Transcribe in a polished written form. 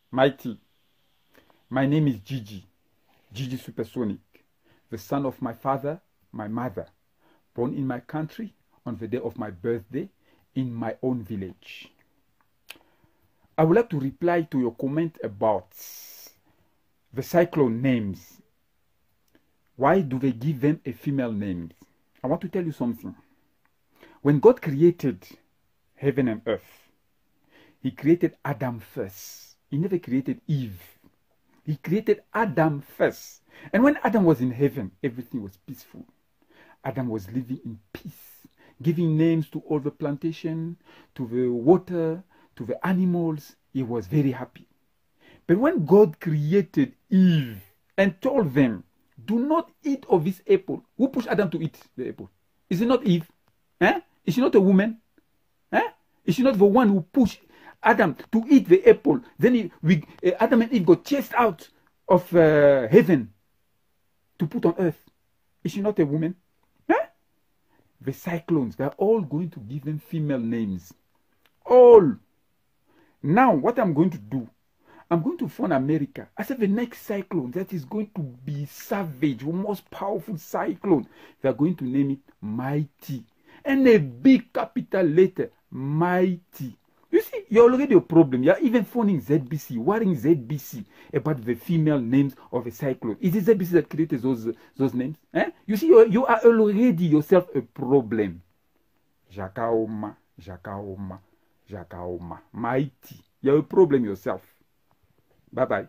Mai T. My name is Gee Gee Gee Supersonic, the son of my father, my mother, born in my country on the day of my birthday in my own village. I would like to reply to your comment about the cyclone names. Why do they give them a female name? I want to tell you something. When God created heaven and earth, He created Adam first. He never created Eve. He created Adam first. And when Adam was in heaven, everything was peaceful. Adam was living in peace, giving names to all the plantation, to the water, to the animals. He was very happy. But when God created Eve and told them, do not eat of this apple. Who pushed Adam to eat the apple? Is it not Eve? Eh? Is she not a woman? Eh? Is she not the one who pushed Adam to eat the apple? Then Adam and Eve got chased out of heaven to put on earth. Is she not a woman? Eh? The cyclones, they are all going to give them female names. All. Now, what I'm going to do, I'm going to phone America. I said the next cyclone that is going to be savage, the most powerful cyclone, they're going to name it Mai T. And a big capital letter, Mai T. You see, you're already a problem. You're even phoning ZBC, worrying ZBC about the female names of a cyclone. Is it ZBC that created those names? Eh? You see, you are already yourself a problem. Jakaoma, Jakaoma, Jakaoma, Mai T. You're a problem yourself. Bye-bye.